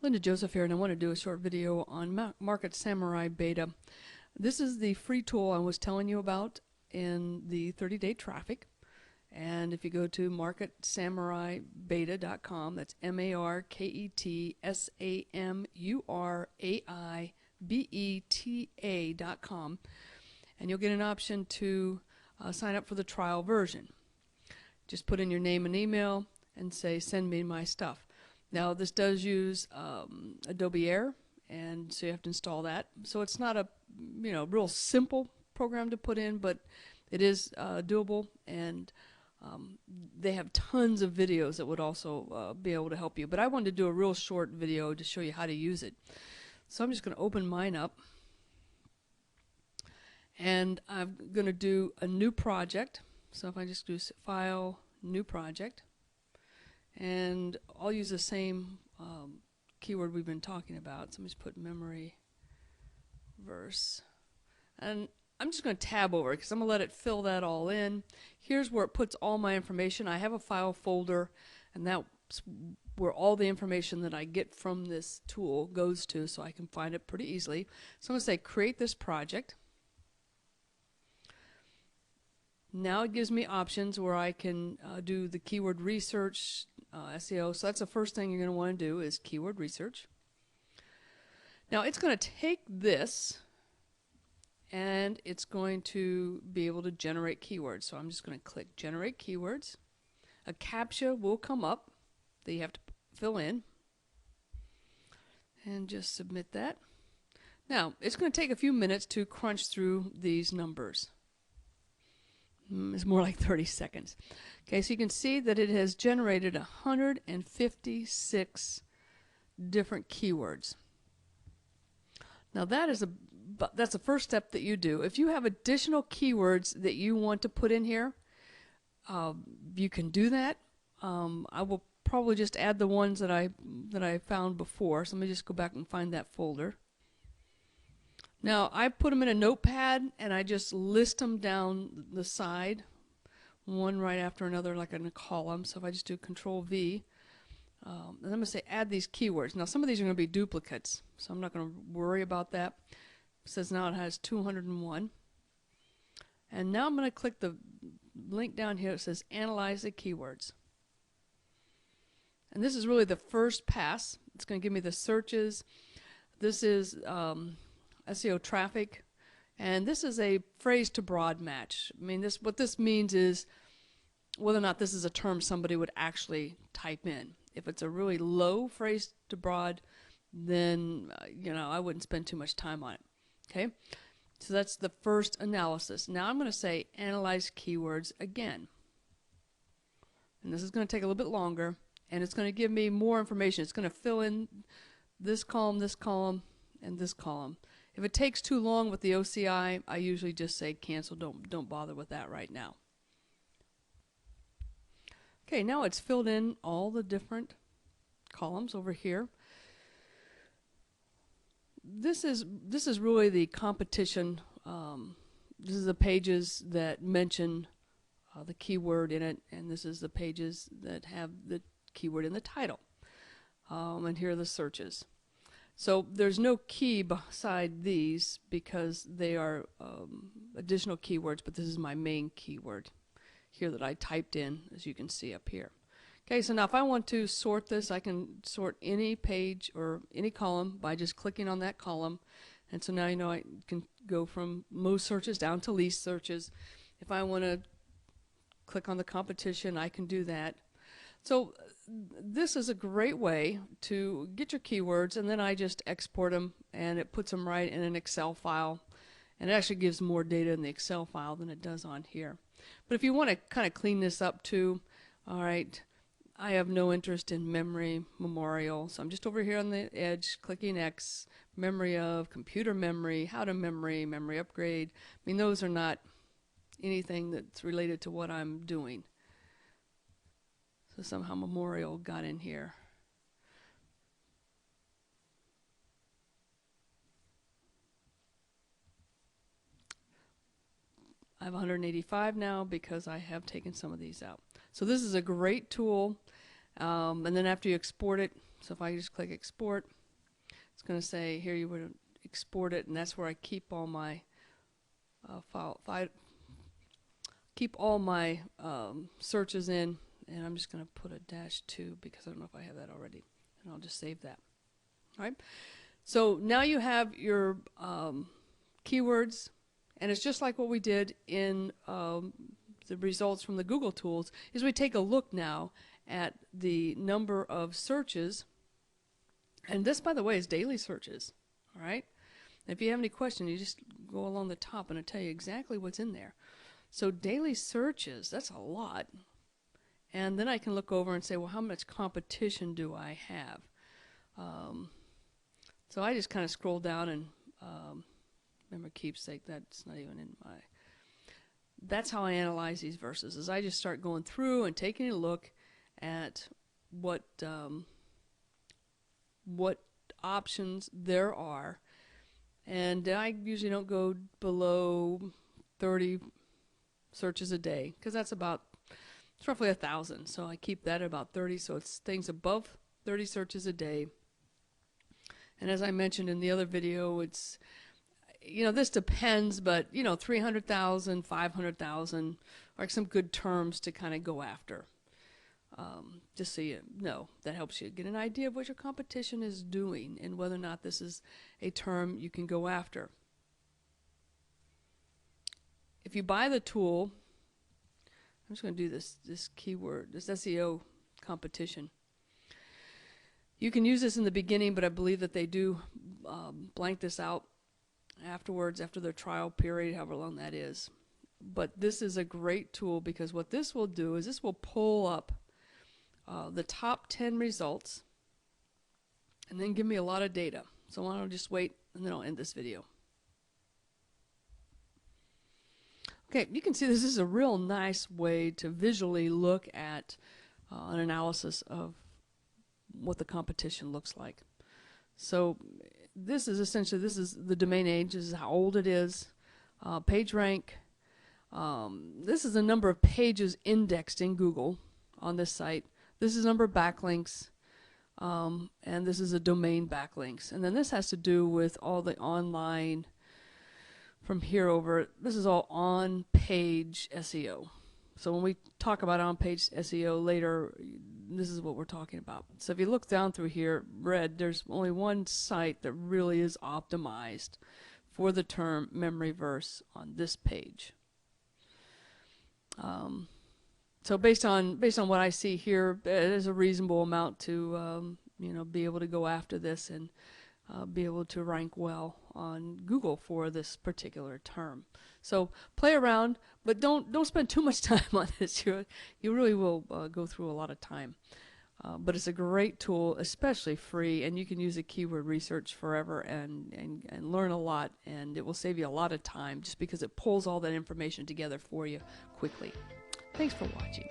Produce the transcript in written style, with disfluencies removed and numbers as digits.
Linda Joseph here, and I want to do a short video on Market Samurai Beta. This is the free tool I was telling you about in the 30-day traffic. And if you go to marketsamuraibeta.com, that's marketsamuraibeta.com, and you'll get an option to sign up for the trial version. Just put in your name and email and say, send me my stuff. Now this does use Adobe Air, and so you have to install that. So it's not a real simple program to put in, but it is doable, and they have tons of videos that would also be able to help you. But I wanted to do a real short video to show you how to use it. So I'm just going to open mine up, and I'm going to do a new project. So if I just do File, New Project, and I'll use the same keyword we've been talking about. So I'm just put memory verse, and I'm just going to tab over it because I'm going to let it fill that all in. Here's where it puts all my information. I have a file folder, and that's where all the information that I get from this tool goes to, so I can find it pretty easily. So I'm going to say create this project. Now it gives me options where I can do the keyword research, SEO. So that's the first thing you're going to want to do is keyword research. Now it's going to take this and it's going to be able to generate keywords. So I'm just going to click generate keywords. A CAPTCHA will come up that you have to fill in, and just submit that. Now it's going to take a few minutes to crunch through these numbers. It's more like 30 seconds. Okay, so you can see that it has generated 156 different keywords. Now that's the first step that you do. If you have additional keywords that you want to put in here, you can do that. I will probably just add the ones that I found before. So let me just go back and find that folder. Now I put them in a notepad and I just list them down the side, one right after another, like in a column. So if I just do Control V, and I'm going to say add these keywords. Now some of these are going to be duplicates, so I'm not going to worry about that. It says now it has 201. And now I'm going to click the link down here that says analyze the keywords. And this is really the first pass. It's going to give me the searches. This is SEO traffic, and this is a phrase to broad match. I mean, what this means is whether or not this is a term somebody would actually type in. If it's a really low phrase to broad, then I wouldn't spend too much time on it. Okay, so that's the first analysis. Now I'm going to say analyze keywords again, and this is going to take a little bit longer, and it's going to give me more information. It's going to fill in this column, and this column. If it takes too long with the OCI, I usually just say cancel. Don't bother with that right now. Okay, now it's filled in all the different columns over here. This is really the competition. This is the pages that mention the keyword in it, and this is the pages that have the keyword in the title. And here are the searches. So there's no key beside these because they are additional keywords, but this is my main keyword here that I typed in, as you can see up here. Okay, so now if I want to sort this, I can sort any page or any column by just clicking on that column. And so now I can go from most searches down to least searches. If I want to click on the competition, I can do that. So this is a great way to get your keywords, and then I just export them and it puts them right in an Excel file, and it actually gives more data in the Excel file than it does on here. But if you want to kind of clean this up too, all right, I have no interest in memory memorial, so I'm just over here on the edge clicking X, memory of, computer memory, how to memory, memory upgrade. I mean, those are not anything that's related to what I'm doing. So somehow memorial got in here. I have 185 now because I have taken some of these out. So this is a great tool, and then after you export it, So if I just click export, it's going to say here you would export it, and that's where I keep all my keep all my searches in. And I'm just going to put a -2 because I don't know if I have that already, and I'll just save that. All right. So now you have your keywords, and it's just like what we did in the results from the Google tools. Is we take a look now at the number of searches, and this, by the way, is daily searches. All right. If you have any questions, you just go along the top, and it'll tell you exactly what's in there. So daily searches, that's a lot. And then I can look over and say, well, how much competition do I have? So I just kind of scroll down and remember keepsake, that's not even in my... That's how I analyze these verses, is I just start going through and taking a look at what options there are. And I usually don't go below 30 searches a day, because that's about... It's roughly 1,000, so I keep that at about 30, so it's things above 30 searches a day. And as I mentioned in the other video, it's, you know, this depends, but, you know, 300,000, 500,000 are some good terms to kind of go after. Just so you know, that helps you get an idea of what your competition is doing and whether or not this is a term you can go after. If you buy the tool, I'm just going to do this keyword, this SEO competition. You can use this in the beginning, but I believe that they do blank this out afterwards, after their trial period, however long that is. But this is a great tool, because what this will do is this will pull up the top 10 results and then give me a lot of data. So why don't I just wait, and then I'll end this video. Okay, you can see this is a real nice way to visually look at an analysis of what the competition looks like. So this is essentially, this is the domain age, this is how old it is, page rank. This is the number of pages indexed in Google on this site. This is number of backlinks, and this is a domain backlinks. And then this has to do with all the online, from here over, this is all on-page SEO. So when we talk about on-page SEO later, this is what we're talking about. So if you look down through here, red, there's only one site that really is optimized for the term memory verse on this page. So based on what I see here, it is a reasonable amount to you know, be able to go after this and be able to rank well on Google for this particular term. So play around, but don't spend too much time on this. You really will go through a lot of time. But it's a great tool, especially free, and you can use a keyword research forever and learn a lot, and it will save you a lot of time just because it pulls all that information together for you quickly. Thanks for watching.